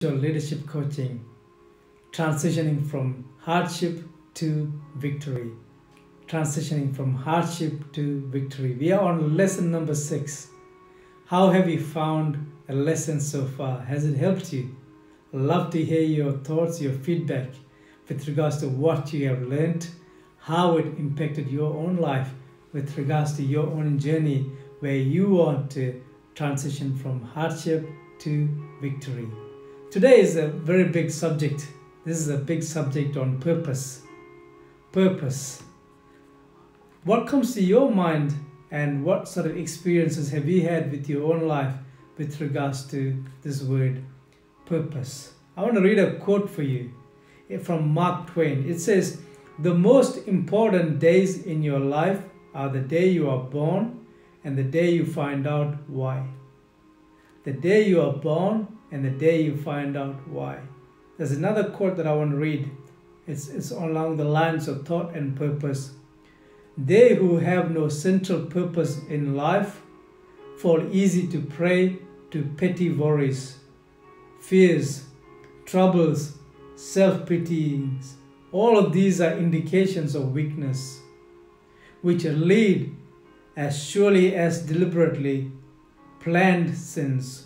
Leadership coaching, transitioning from hardship to victory. Transitioning from hardship to victory. We are on lesson number 6. How have you found a lesson so far? Has it helped you? I'd love to hear your thoughts, your feedback with regards to what you have learned, how it impacted your own life with regards to your own journey where you want to transition from hardship to victory. Today is a very big subject. This is a big subject on purpose. Purpose. What comes to your mind and what sort of experiences have you had with your own life with regards to this word, purpose? I want to read a quote for you from Mark Twain. It says, "The most important days in your life are the day you are born and the day you find out why." The day you are born and the day you find out why. There's another quote that I want to read. It's along the lines of thought and purpose. "They who have no central purpose in life fall easy to prey to petty worries, fears, troubles, self-pityings. All of these are indications of weakness, which lead as surely as deliberately planned sins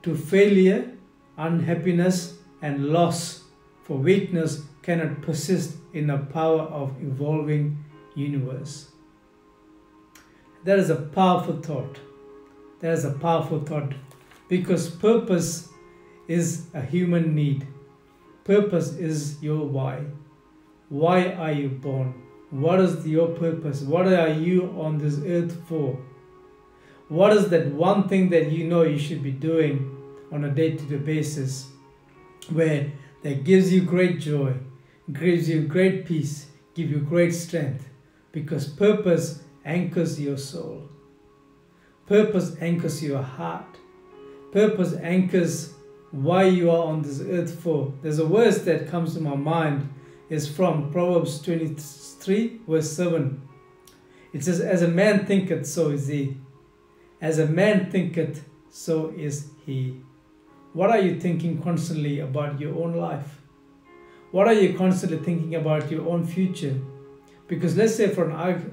to failure, unhappiness, and loss, for weakness cannot persist in the power of evolving universe." That is a powerful thought. That is a powerful thought because purpose is a human need. Purpose is your why. Why are you born? What is your purpose? What are you on this earth for? What is that one thing that you know you should be doing on a day-to-day basis where that gives you great joy, gives you great peace, gives you great strength? Because purpose anchors your soul. Purpose anchors your heart. Purpose anchors why you are on this earth for. There's a verse that comes to my mind. It's from Proverbs 23 verse 7. It says, "As a man thinketh, so is he. As a man thinketh, so is he." What are you thinking constantly about your own life? What are you constantly thinking about your own future? Because let's say for an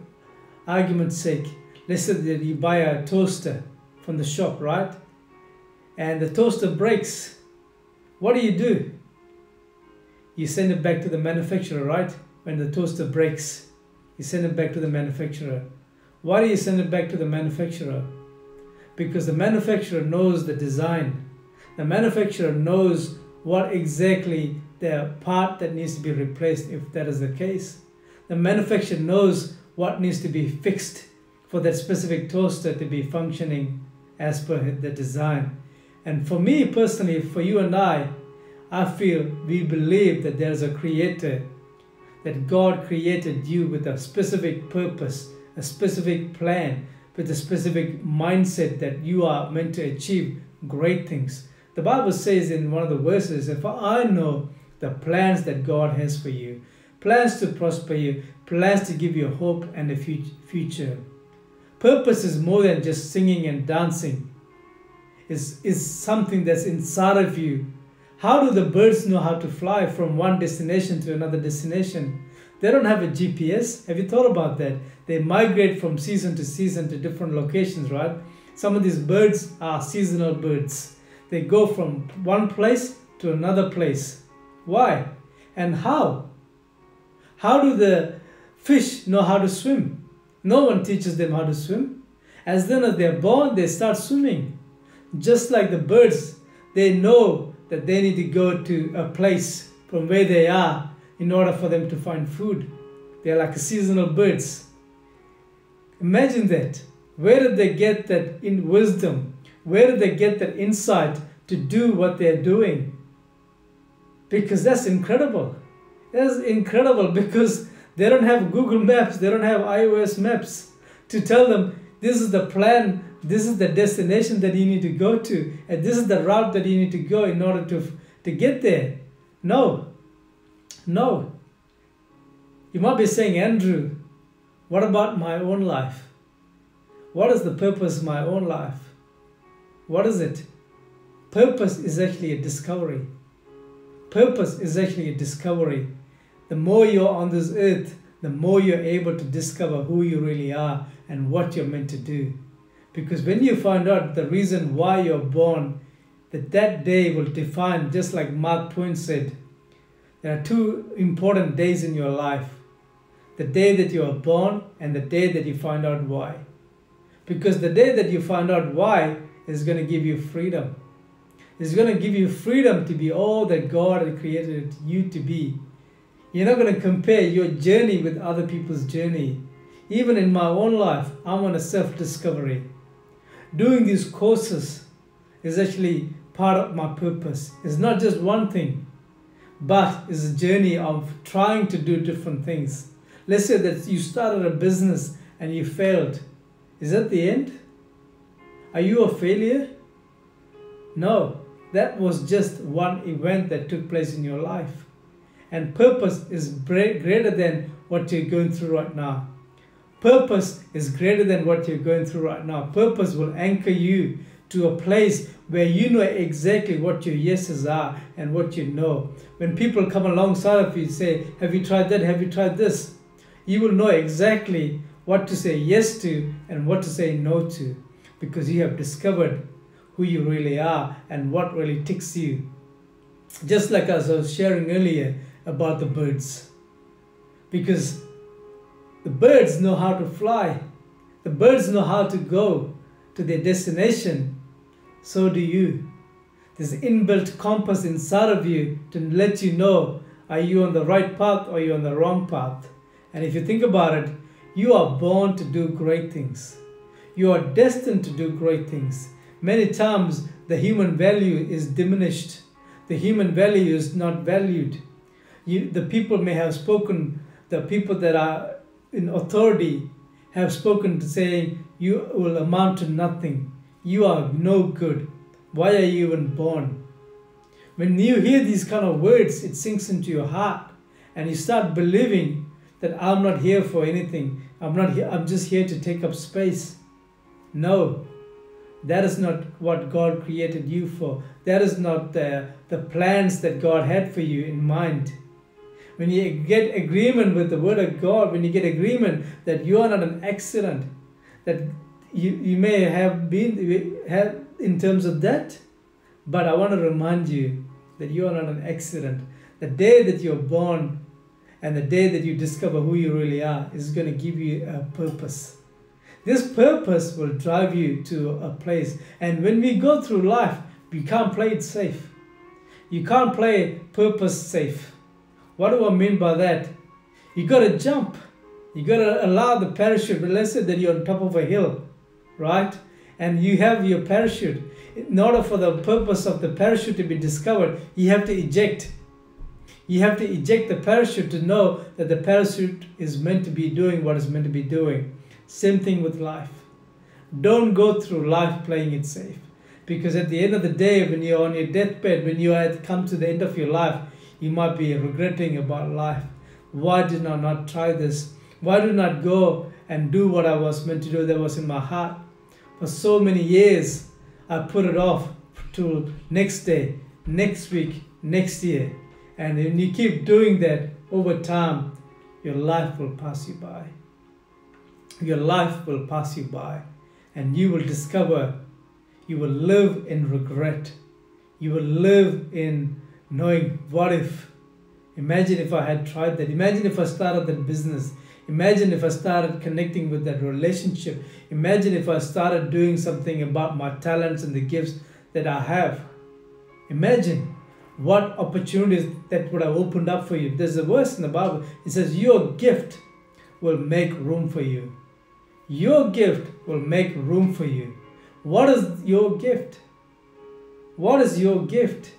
argument's sake, let's say that you buy a toaster from the shop, right? And the toaster breaks. What do? You send it back to the manufacturer, right? When the toaster breaks, you send it back to the manufacturer. Why do you send it back to the manufacturer? Because the manufacturer knows the design. The manufacturer knows what exactly the part that needs to be replaced if that is the case. The manufacturer knows what needs to be fixed for that specific toaster to be functioning as per the design. And for me personally, for you and I feel we believe that there is a creator, that God created you with a specific purpose, a specific plan, with a specific mindset that you are meant to achieve great things. The Bible says in one of the verses, "If I know the plans that God has for you, plans to prosper you, plans to give you hope and a future." Purpose is more than just singing and dancing. It's something that's inside of you. How do the birds know how to fly from one destination to another destination? They don't have a GPS. Have you thought about that? They migrate from season to season to different locations, right? Some of these birds are seasonal birds. They go from one place to another place. Why? And how? How do the fish know how to swim? No one teaches them how to swim. As soon as they're born, they start swimming. Just like the birds, they know that they need to go to a place from where they are in order for them to find food. They're like seasonal birds. Imagine that. Where did they get that in wisdom? Where did they get that insight to do what they're doing? Because that's incredible. That's incredible because they don't have Google Maps. They don't have iOS maps to tell them this is the plan, this is the destination that you need to go to, and this is the route that you need to go in order to get there. No. You might be saying, "Andrew, what about my own life? What is the purpose of my own life? What is it? Purpose is actually a discovery. Purpose is actually a discovery. The more you're on this earth, the more you're able to discover who you really are and what you're meant to do. Because when you find out the reason why you're born, that day will define, just like Mark Twain said, there are two important days in your life. The day that you are born and the day that you find out why. Because the day that you find out why is going to give you freedom. It's going to give you freedom to be all that God had created you to be. You're not going to compare your journey with other people's journey. Even in my own life, I'm on a self-discovery. Doing these courses is actually part of my purpose. It's not just one thing, but it's a journey of trying to do different things. Let's say that you started a business and you failed. Is that the end? Are you a failure? No, that was just one event that took place in your life. And purpose is greater than what you're going through right now. Purpose is greater than what you're going through right now. Purpose will anchor you to a place where you know exactly what your yeses are and what you know. When people come alongside of you and say, have you tried that? Have you tried this? You will know exactly what to say yes to and what to say no to, because you have discovered who you really are and what really ticks you. Just like as I was sharing earlier about the birds. Because the birds know how to fly. The birds know how to go to their destination. So do you. There's an inbuilt compass inside of you to let you know, are you on the right path or are you on the wrong path? And if you think about it, you are born to do great things. You are destined to do great things. Many times the human value is diminished. The human value is not valued. The people may have spoken, the people that are in authority have spoken to saying, you will amount to nothing. You are no good. Why are you even born? When you hear these kind of words, it sinks into your heart and you start believing that I'm not here for anything. I'm not here. I'm just here to take up space. No, that is not what God created you for. That is not the plans that God had for you in mind. When you get agreement with the word of God, when you get agreement that you are not an accident, that you may have been in terms of that, but I want to remind you that you are not an accident. The day that you're born and the day that you discover who you really are is going to give you a purpose. This purpose will drive you to a place. And when we go through life, we can't play it safe. You can't play purpose safe. What do I mean by that? You got to jump. You got to allow the parachute. But let's say that you're on top of a hill, right? And you have your parachute. In order for the purpose of the parachute to be discovered, you have to eject. You have to eject the parachute to know that the parachute is meant to be doing what it's meant to be doing. Same thing with life. Don't go through life playing it safe. Because at the end of the day, when you're on your deathbed, when you have come to the end of your life, you might be regretting about life. Why did I not try this? Why did I not go and do what I was meant to do that was in my heart? For so many years, I put it off till next day, next week, next year. And when you keep doing that over time, your life will pass you by. Your life will pass you by. And you will discover, you will live in regret. You will live in knowing, what if? Imagine if I had tried that. Imagine if I started that business. Imagine if I started connecting with that relationship. Imagine if I started doing something about my talents and the gifts that I have. Imagine what opportunities that would have opened up for you. There's a verse in the Bible. It says, your gift will make room for you. Your gift will make room for you. What is your gift? What is your gift?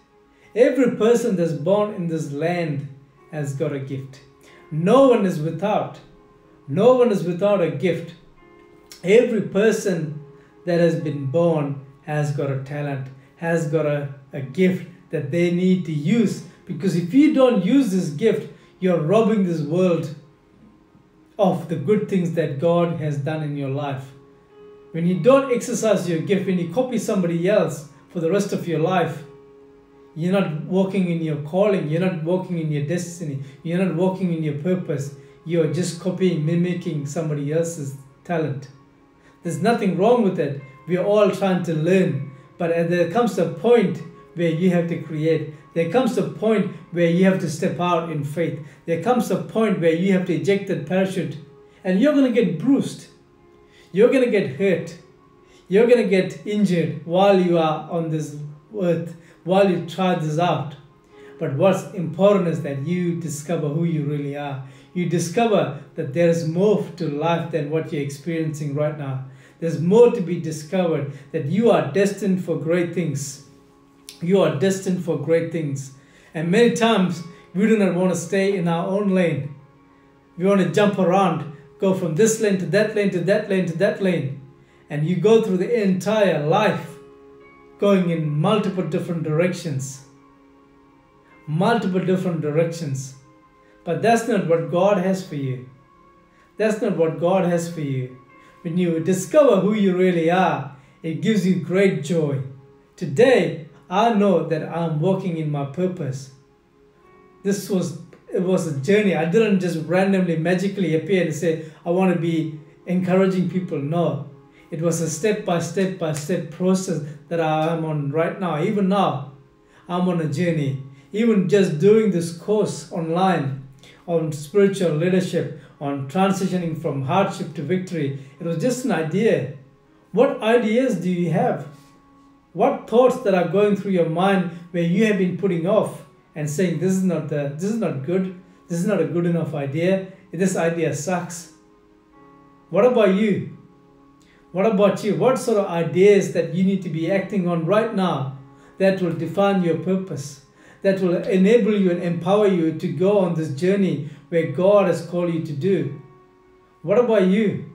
Every person that's born in this land has got a gift. No one is without. No one is without a gift. Every person that has been born has got a talent, has got a gift that they need to use. Because if you don't use this gift, you're robbing this world of the good things that God has done in your life. When you don't exercise your gift, when you copy somebody else for the rest of your life. You're not walking in your calling. You're not walking in your destiny. You're not walking in your purpose. You're just copying, mimicking somebody else's talent. There's nothing wrong with it. We're all trying to learn. But there comes a point where you have to create. There comes a point where you have to step out in faith. There comes a point where you have to eject that parachute. And you're going to get bruised. You're going to get hurt. You're going to get injured while you are on this earth, while you try this out. But what's important is that you discover who you really are. You discover that there is more to life than what you're experiencing right now. There's more to be discovered, that you are destined for great things. You are destined for great things. And many times, we do not want to stay in our own lane. We want to jump around, go from this lane to that lane to that lane to that lane. And you go through the entire life going in multiple different directions. Multiple different directions. But that's not what God has for you. That's not what God has for you. When you discover who you really are, it gives you great joy. Today, I know that I'm walking in my purpose. It was a journey. I didn't just randomly, magically appear and say, I want to be encouraging people. No. It was a step-by-step process that I am on right now. Even now, I'm on a journey. Even just doing this course online on spiritual leadership, on transitioning from hardship to victory, it was just an idea. What ideas do you have? What thoughts that are going through your mind where you have been putting off and saying, this is not good, this is not a good enough idea, this idea sucks. What about you? What about you? What sort of ideas that you need to be acting on right now that will define your purpose, that will enable you and empower you to go on this journey where God has called you to do? What about you?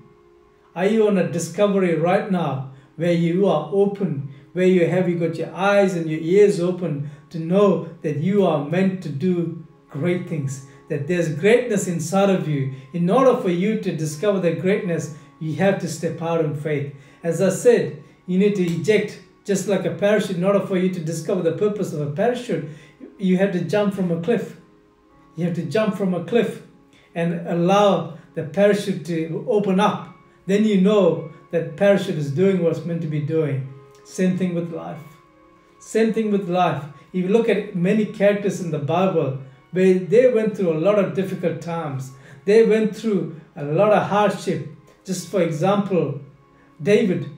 Are you on a discovery right now where you are open, where you got your eyes and your ears open to know that you are meant to do great things, that there's greatness inside of you? In order for you to discover that greatness, you have to step out in faith. As I said, you need to eject just like a parachute. In order for you to discover the purpose of a parachute, you have to jump from a cliff. You have to jump from a cliff and allow the parachute to open up. Then you know that parachute is doing what's meant to be doing. Same thing with life. Same thing with life. If you look at many characters in the Bible, where they went through a lot of difficult times. They went through a lot of hardship. Just for example, David.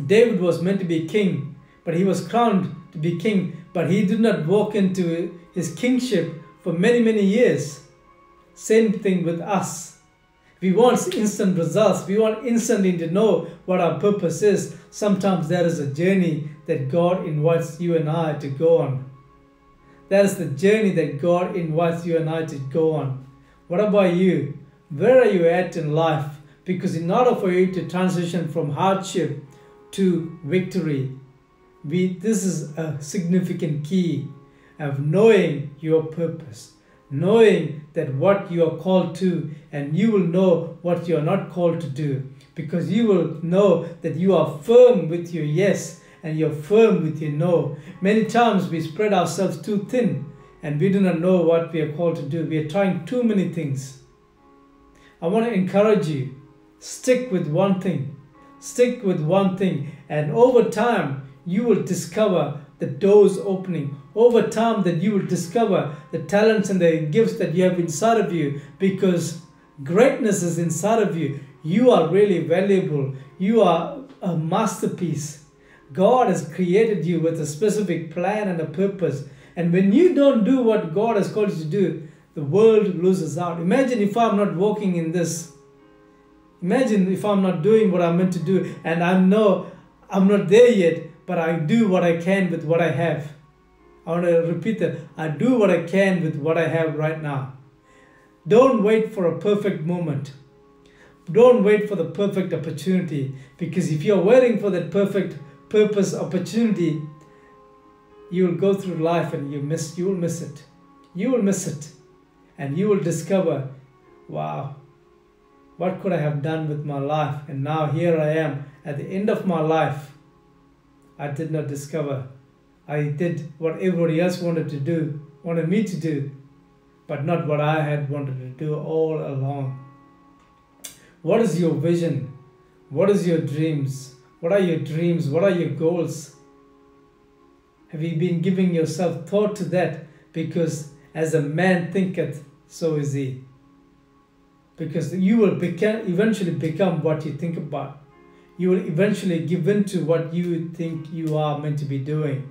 David was meant to be king, but he was crowned to be king, but he did not walk into his kingship for many, many years. Same thing with us. We want instant results. We want instantly to know what our purpose is. Sometimes there is a journey that God invites you and I to go on. That is the journey that God invites you and I to go on. What about you? Where are you at in life? Because in order for you to transition from hardship to victory, this is a significant key of knowing your purpose, knowing that what you are called to, and you will know what you are not called to do, because you will know that you are firm with your yes and you're firm with your no. Many times we spread ourselves too thin and we do not know what we are called to do. We are trying too many things. I want to encourage you, stick with one thing. Stick with one thing, and over time you will discover the doors opening. Over time that you will discover the talents and the gifts that you have inside of you, because greatness is inside of you. You are really valuable. You are a masterpiece. God has created you with a specific plan and a purpose. And when you don't do what God has called you to do, the world loses out. Imagine if I'm not walking in this. Imagine if I'm not doing what I'm meant to do, and I know I'm not there yet, but I do what I can with what I have. I want to repeat that. I do what I can with what I have right now. Don't wait for a perfect moment. Don't wait for the perfect opportunity, because if you're waiting for that perfect purpose opportunity, you will go through life and you will miss it. You will miss it. And you will discover, wow, what could I have done with my life? And now here I am at the end of my life. I did not discover. I did what everybody else wanted me to do, but not what I had wanted to do all along. What is your vision? What is your dreams? What are your dreams? What are your goals? Have you been giving yourself thought to that? Because as a man thinketh, so is he. Because you will eventually become what you think about. You will eventually give in to what you think you are meant to be doing.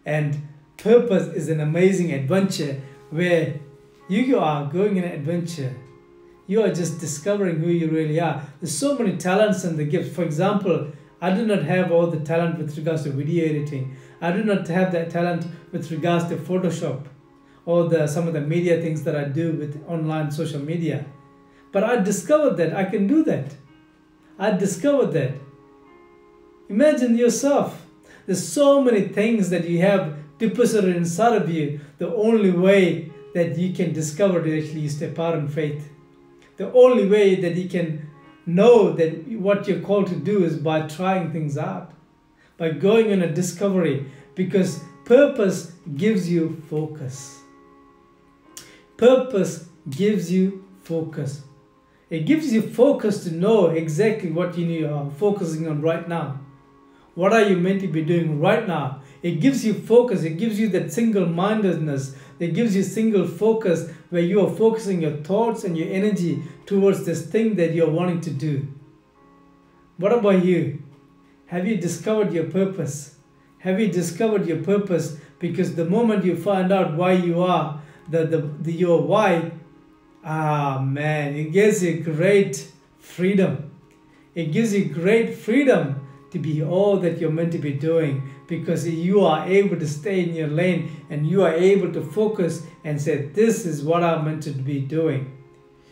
And purpose is an amazing adventure where you are going on an adventure. You are just discovering who you really are. There's so many talents and the gifts. For example, I do not have all the talent with regards to video editing. I do not have that talent with regards to Photoshop or some of the media things that I do with online social media. But I discovered that I can do that. I discovered that. Imagine yourself. There's so many things that you have deposited inside of you. The only way that you can discover to actually step out in faith. The only way that you can know that what you're called to do is by trying things out. By going on a discovery. Because purpose gives you focus. Purpose gives you focus. It gives you focus to know exactly what you are focusing on right now. What are you meant to be doing right now? It gives you focus. It gives you that single-mindedness. It gives you single focus where you are focusing your thoughts and your energy towards this thing that you're wanting to do. What about you? Have you discovered your purpose? Have you discovered your purpose? Because the moment you find out why you are, your why, man, it gives you great freedom. It gives you great freedom to be all that you're meant to be doing, because you are able to stay in your lane and you are able to focus and say, this is what I'm meant to be doing.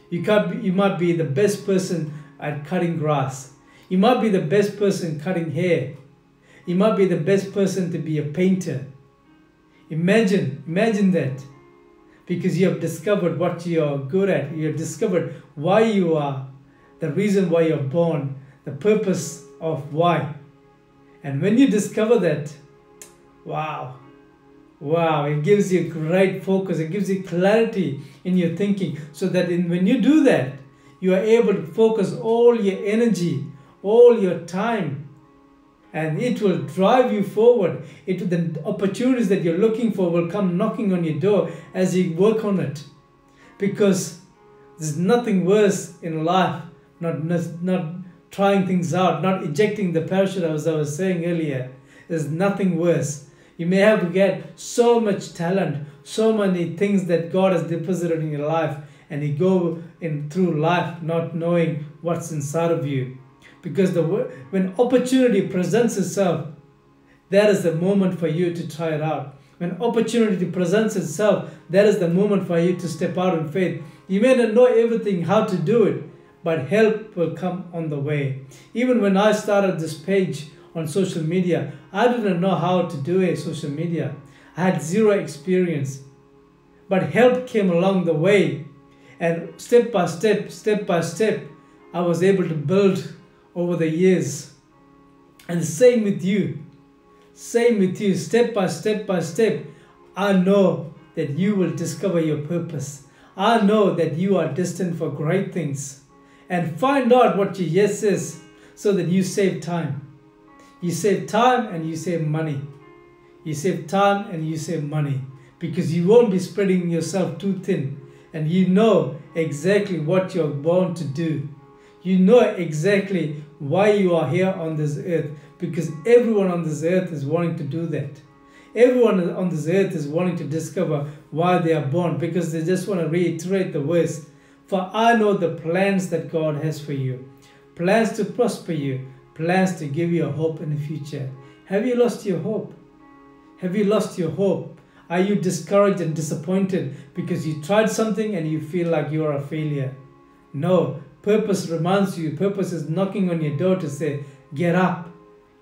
You might be the best person at cutting grass. You might be the best person cutting hair. You might be the best person to be a painter. Imagine that. Because you have discovered what you are good at. You have discovered why you are, the reason why you're born, the purpose of why. And when you discover that, wow, it gives you great focus. It gives you clarity in your thinking, so that when you do that, you are able to focus all your energy, all your time, and it will drive you forward. The opportunities that you're looking for will come knocking on your door as you work on it. Because there's nothing worse in life, not trying things out, not ejecting the parachute, as I was saying earlier. There's nothing worse. You may have to get so much talent, so many things that God has deposited in your life, and you go through life not knowing what's inside of you. Because when opportunity presents itself, that is the moment for you to try it out. When opportunity presents itself, that is the moment for you to step out in faith. You may not know everything, how to do it, but help will come on the way. Even when I started this page on social media, I didn't know how to do a social media. I had zero experience. But help came along the way. And step by step, I was able to build over the years. And same with you. Step by step, I know that you will discover your purpose. I know that you are destined for great things. And find out what your yes is, so that you save time. You save time and you save money. You save time and you save money. Because you won't be spreading yourself too thin. And you know exactly what you're born to do. You know exactly why you are here on this earth. Because everyone on this earth is wanting to do that. Everyone on this earth is wanting to discover why they are born. Because they just want to reiterate the words. For I know the plans that God has for you. Plans to prosper you. Plans to give you a hope in the future. Have you lost your hope? Have you lost your hope? Are you discouraged and disappointed because you tried something and you feel like you are a failure? No. Purpose reminds you. Purpose is knocking on your door to say, get up.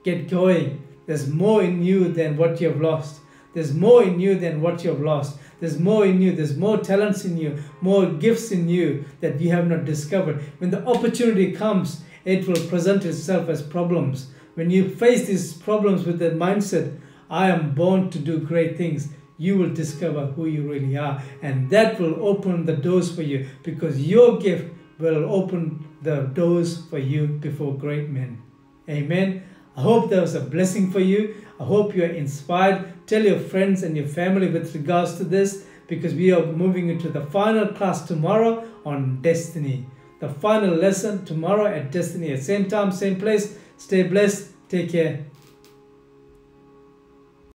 Get going. There's more in you than what you have lost. There's more in you than what you have lost. There's more in you. There's more talents in you. More gifts in you that you have not discovered. When the opportunity comes, it will present itself as problems. when you face these problems with the mindset, I am born to do great things, you will discover who you really are. And that will open the doors for you, because your gift will open the doors for you before great men. Amen. I hope that was a blessing for you. I hope you are inspired. Tell your friends and your family with regards to this, because we are moving into the final class tomorrow on destiny. The final lesson tomorrow at destiny at same time, same place. Stay blessed. Take care.